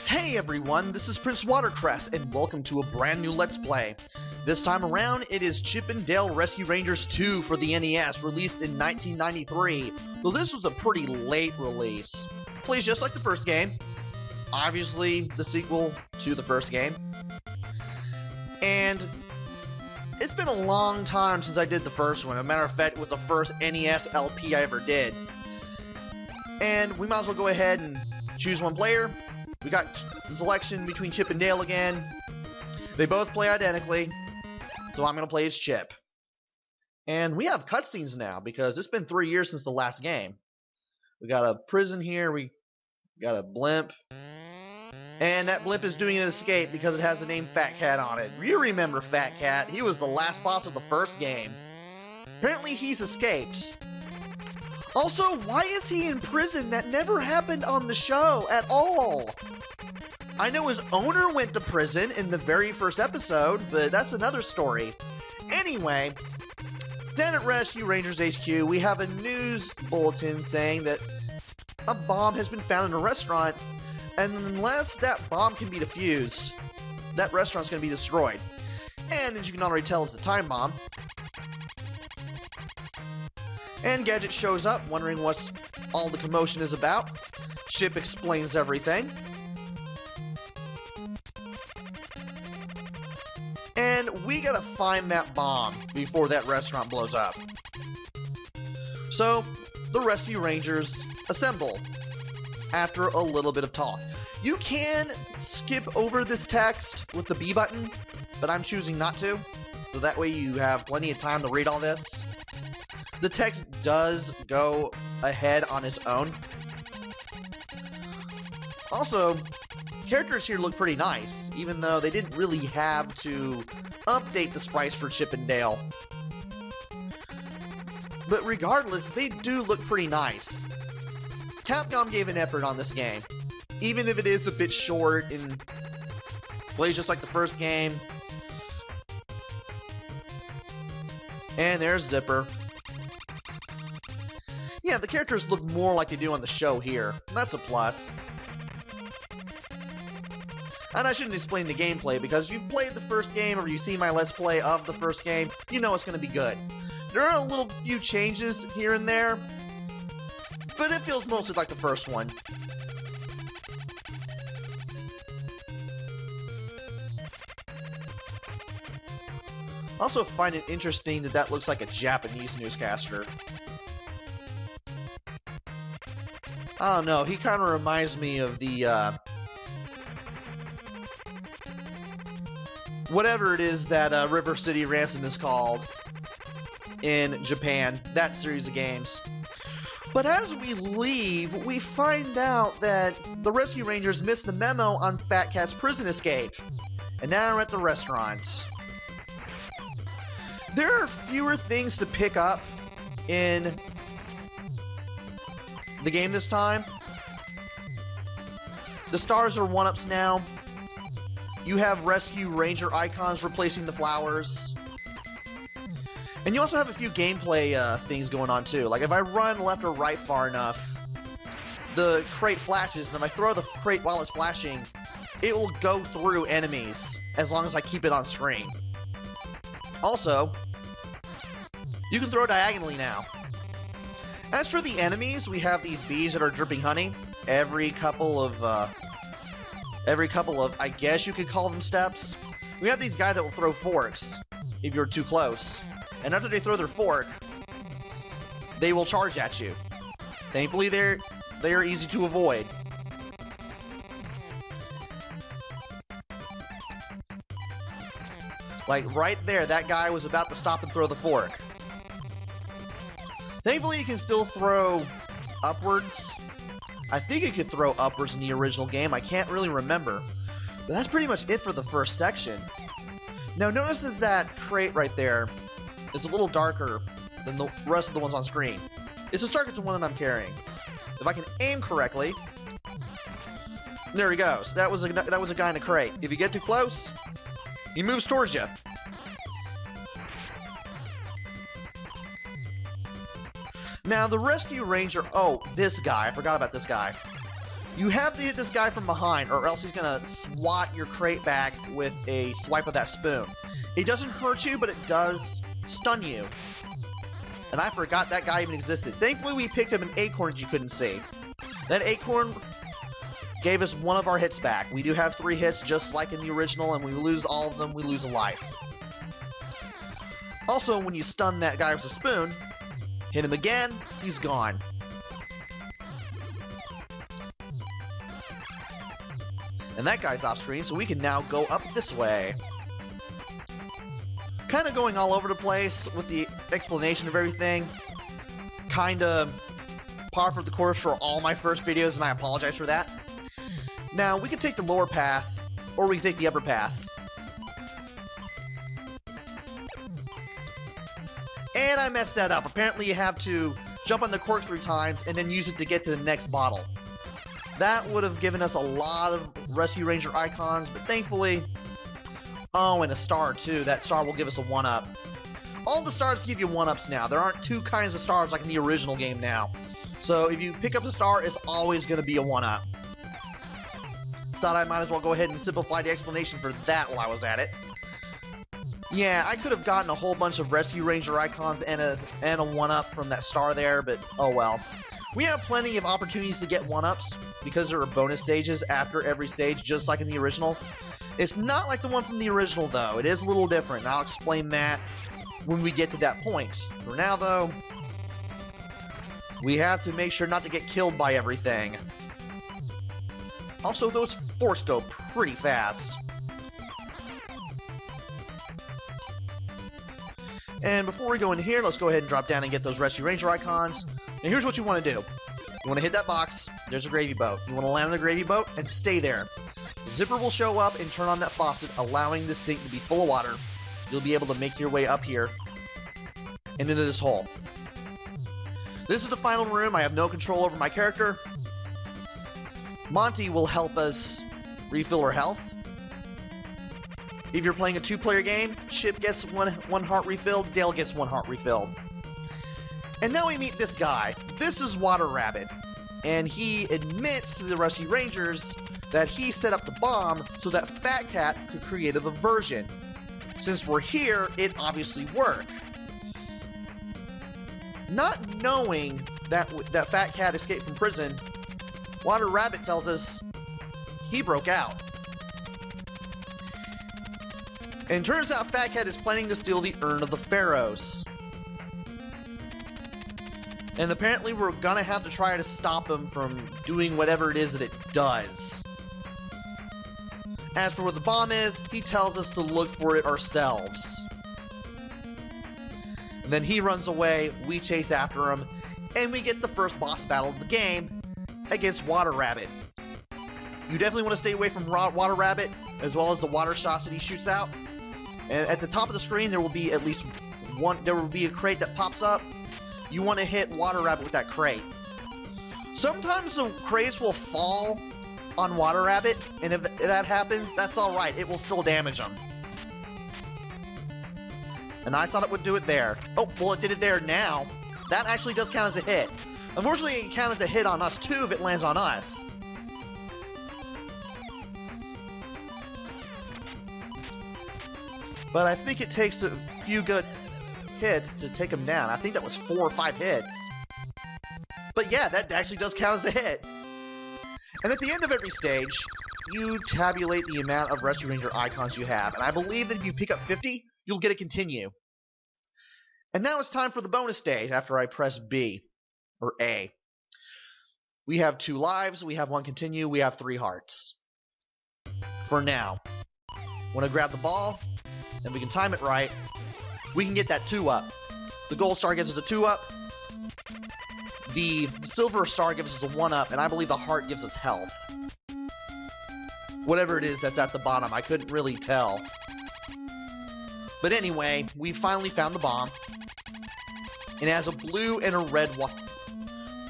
Hey everyone, this is Prince Watercress, and welcome to a brand new Let's Play. This time around, it is Chip 'n Dale Rescue Rangers 2 for the NES, released in 1993. So this was a pretty late release. Plays just like the first game. Obviously, the sequel to the first game. And it's been a long time since I did the first one. As a matter of fact, it was the first NES LP I ever did. And we might as well go ahead and choose one player. We got the selection between Chip and Dale again. They both play identically, so I'm going to play as Chip. And we have cutscenes now, because it's been 3 years since the last game. We got a prison here, we got a blimp. And that blimp is doing an escape because it has the name Fat Cat on it. You remember Fat Cat, he was the last boss of the first game. Apparently he's escaped. Also, why is he in prison? That never happened on the show at all. I know his owner went to prison in the very first episode, but that's another story. Anyway, down at Rescue Rangers HQ, we have a news bulletin saying that a bomb has been found in a restaurant, and unless that bomb can be defused, that restaurant's going to be destroyed. And as you can already tell, it's a time bomb. And Gadget shows up, wondering what all the commotion is about. Chip explains everything. And we gotta find that bomb before that restaurant blows up. So, the Rescue Rangers assemble after a little bit of talk. You can skip over this text with the B button, but I'm choosing not to, so that way you have plenty of time to read all this. The text does go ahead on its own. Also, characters here look pretty nice, even though they didn't really have to update the sprites for Chip and Dale. But regardless, they do look pretty nice. Capcom gave an effort on this game, even if it is a bit short and plays just like the first game. And there's Zipper. Yeah, the characters look more like they do on the show here. That's a plus. And I shouldn't explain the gameplay, because you've played the first game or you've seen my Let's Play of the first game, you know it's going to be good. There are a little few changes here and there, but it feels mostly like the first one. I also find it interesting that that looks like a Japanese newscaster. I don't know, he kind of reminds me of the, whatever it is that River City Ransom is called in Japan, that series of games. But as we leave, we find out that the Rescue Rangers missed the memo on Fat Cat's prison escape, and now we're at the restaurant. There are fewer things to pick up in the game this time. The stars are 1-ups now. You have Rescue Ranger icons replacing the flowers. And you also have a few gameplay things going on too. Like if I run left or right far enough, the crate flashes, and if I throw the crate while it's flashing, it will go through enemies as long as I keep it on screen. Also, you can throw diagonally now. As for the enemies, we have these bees that are dripping honey. Every couple of, I guess you could call them steps. We have these guys that will throw forks if you're too close. And after they throw their fork, they will charge at you. Thankfully, they're easy to avoid. Like right there, that guy was about to stop and throw the fork. Thankfully, you can still throw upwards. I think you could throw upwards in the original game. I can't really remember. But that's pretty much it for the first section. Now, notice that crate right there is a little darker than the rest of the ones on screen. It's the darkest one that I'm carrying. If I can aim correctly, there he goes. That was a guy in a crate. If you get too close, he moves towards you. Now, the Rescue Ranger... Oh, this guy. I forgot about this guy. You have to hit this guy from behind, or else he's gonna swat your crate back with a swipe of that spoon. It doesn't hurt you, but it does stun you. And I forgot that guy even existed. Thankfully, we picked up an acorn that you couldn't see. That acorn gave us one of our hits back. We do have 3 hits, just like in the original, and we lose all of them, we lose a life. Also, when you stun that guy with a spoon, hit him again, he's gone. And that guy's off screen, so we can now go up this way. Kind of going all over the place with the explanation of everything. Kind of par for the course for all my first videos, and I apologize for that. Now, we can take the lower path, or we can take the upper path. And I messed that up. Apparently you have to jump on the cork 3 times, and then use it to get to the next bottle. That would have given us a lot of Rescue Ranger icons, but thankfully... Oh, and a star too. That star will give us a 1-up. All the stars give you 1-ups now. There aren't 2 kinds of stars like in the original game now. So if you pick up a star, it's always going to be a 1-up. Thought I might as well go ahead and simplify the explanation for that while I was at it. Yeah, I could have gotten a whole bunch of Rescue Ranger icons and a 1-up from that star there, but oh well. We have plenty of opportunities to get 1-ups because there are bonus stages after every stage, just like in the original. It's not like the one from the original, though. It is a little different, and I'll explain that when we get to that point. For now, though, we have to make sure not to get killed by everything. Also, those forks go pretty fast. And before we go in here, let's go ahead and drop down and get those Rescue Ranger icons. And here's what you want to do. You want to hit that box, there's a gravy boat. You want to land on the gravy boat and stay there. Zipper will show up and turn on that faucet, allowing the sink to be full of water. You'll be able to make your way up here and into this hole. This is the final room. I have no control over my character. Monty will help us refill her health. If you're playing a 2-player game, Chip gets one heart refilled, Dale gets 1 heart refilled. And now we meet this guy. This is Water Rabbit. And he admits to the Rescue Rangers that he set up the bomb so that Fat Cat could create a diversion. Since we're here, it obviously worked. Not knowing that Fat Cat escaped from prison, Water Rabbit tells us he broke out. And turns out Fat Cat is planning to steal the Urn of the Pharaohs. And apparently we're gonna have to try to stop him from doing whatever it is that it does. As for where the bomb is, he tells us to look for it ourselves. And then he runs away, we chase after him, and we get the first boss battle of the game against Water Rabbit. You definitely want to stay away from Water Rabbit, as well as the water shots that he shoots out. And at the top of the screen, there will be at least one. There will be a crate that pops up. You want to hit Water Rabbit with that crate. Sometimes the crates will fall on Water Rabbit, and if that happens, that's alright. It will still damage him. And I thought it would do it there. Oh, well, it did it there now. That actually does count as a hit. Unfortunately, it counts as a hit on us, too, if it lands on us. But I think it takes a few good hits to take him down. I think that was 4 or 5 hits. But yeah, that actually does count as a hit. And at the end of every stage, you tabulate the amount of Rescue Ranger icons you have. And I believe that if you pick up 50, you'll get a continue. And now it's time for the bonus stage after I press B, or A. We have 2 lives, we have 1 continue, we have 3 hearts. For now. Want to grab the ball, and we can time it right. We can get that 2-up. The gold star gives us a 2-up. The silver star gives us a 1-up, and I believe the heart gives us health. Whatever it is that's at the bottom, I couldn't really tell. But anyway, we finally found the bomb. It has a blue and a red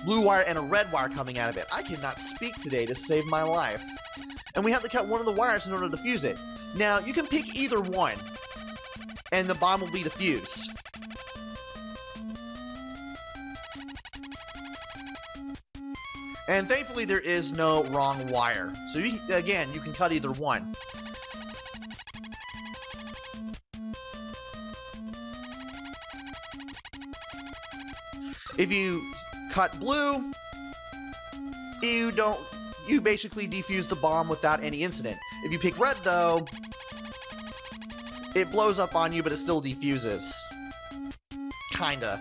blue wire and a red wire coming out of it. I cannot speak today to save my life. And we have to cut one of the wires in order to defuse it. Now, you can pick either one, and the bomb will be defused. And thankfully there is no wrong wire. So again, you can cut either one. If you cut blue, you basically defuse the bomb without any incident. If you pick red though, it blows up on you, but it still defuses. Kinda.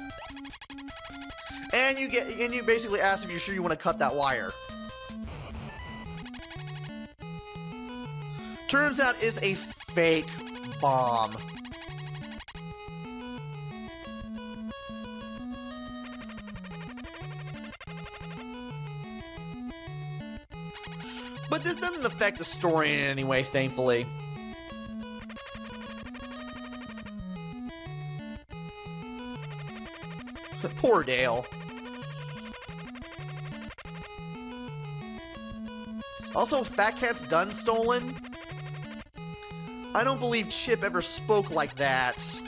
And you basically ask if you're sure you want to cut that wire. Turns out it's a fake bomb. But this doesn't affect the story in any way, thankfully. Poor Dale. Also, Fat Cat's done stolen. I don't believe Chip ever spoke like that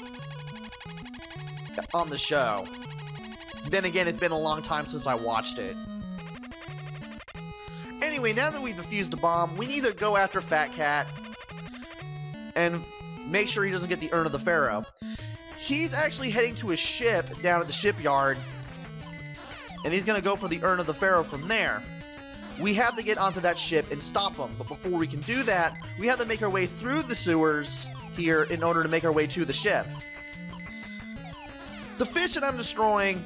on the show. Then again, it's been a long time since I watched it. Anyway, now that we've defused the bomb, we need to go after Fat Cat and make sure he doesn't get the Urn of the Pharaoh. He's actually heading to his ship down at the shipyard, and he's going to go for the Urn of the Pharaoh from there. We have to get onto that ship and stop him, but before we can do that, we have to make our way through the sewers here in order to make our way to the ship. The fish that I'm destroying,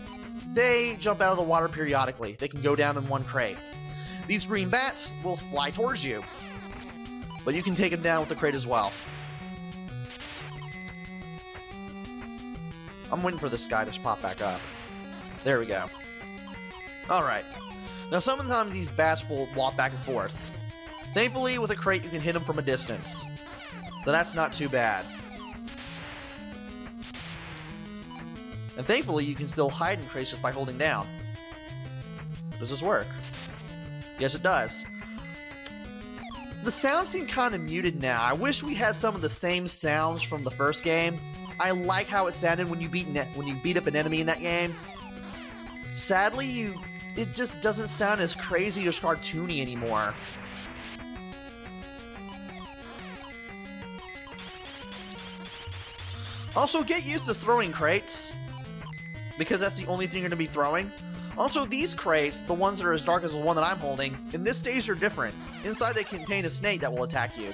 they jump out of the water periodically. They can go down in one crate. These green bats will fly towards you, but you can take them down with the crate as well. I'm waiting for this guy to pop back up. There we go. Alright. Now sometimes these bats will walk back and forth. Thankfully, with a crate you can hit them from a distance. So that's not too bad. And thankfully you can still hide in crates just by holding down. Does this work? Yes, it does. The sounds seem kind of muted now. I wish we had some of the same sounds from the first game. I like how it sounded when you beat up an enemy in that game. Sadly, it just doesn't sound as crazy or cartoony anymore. Also, get used to throwing crates, because that's the only thing you're going to be throwing. Also, these crates, the ones that are as dark as the one that I'm holding, in this stage are different. Inside they contain a snake that will attack you.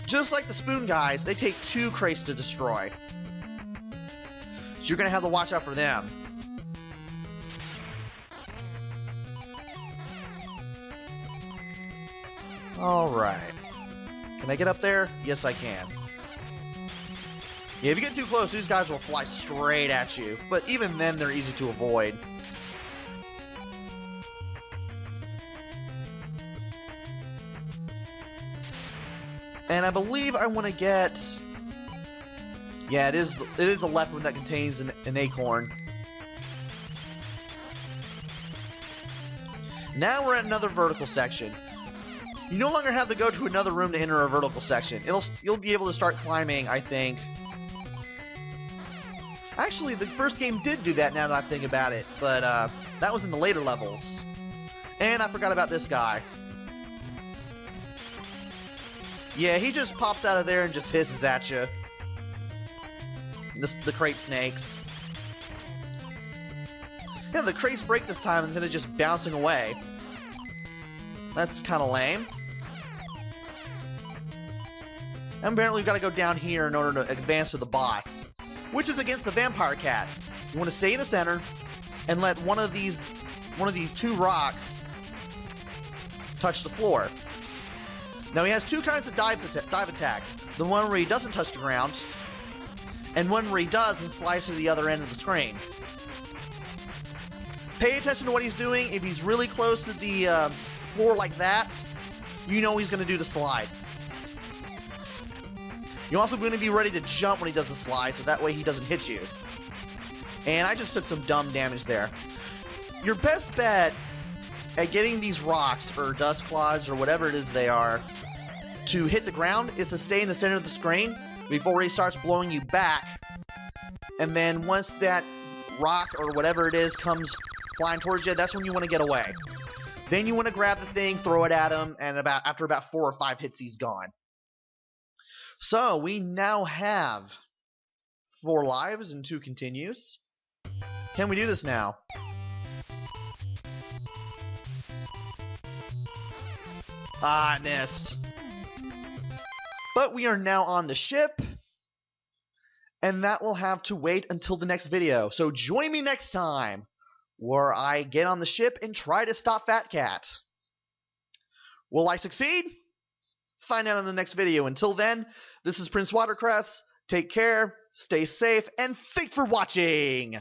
Just like the spoon guys, they take 2 crates to destroy. So you're going to have to watch out for them. Alright. Can I get up there? Yes, I can. Yeah, if you get too close, these guys will fly straight at you. But even then, they're easy to avoid. And I believe I want to get... Yeah, it is the left one that contains an acorn. Now we're at another vertical section. You no longer have to go to another room to enter a vertical section. You'll be able to start climbing, I think. Actually, the first game did do that now that I think about it, but that was in the later levels. And I forgot about this guy. Yeah, he just pops out of there and just hisses at you. The crate snakes. Yeah, the crates break this time instead of just bouncing away. That's kind of lame. And apparently we've got to go down here in order to advance to the boss, which is against the Vampire Cat. You want to stay in the center and let one of these 2 rocks touch the floor. Now he has 2 kinds of dive attacks. The one where he doesn't touch the ground, and one where he does and slides to the other end of the screen. Pay attention to what he's doing. If he's really close to the floor like that, you know he's going to do the slide. You're also going to be ready to jump when he does the slide, so that way he doesn't hit you. And I just took some dumb damage there. Your best bet at getting these rocks, or dust clods, or whatever it is they are, to hit the ground is to stay in the center of the screen before he starts blowing you back. And then once that rock, or whatever it is, comes flying towards you, that's when you want to get away. Then you want to grab the thing, throw it at him, and after about 4 or 5 hits, he's gone. So we now have 4 lives and 2 continues. Can we do this now? Ah, I missed. But we are now on the ship, and that will have to wait until the next video. So join me next time, where I get on the ship and try to stop Fat Cat. Will I succeed? Find out in the next video. Until then, this is Prince Watercress. Take care, stay safe, and thanks for watching!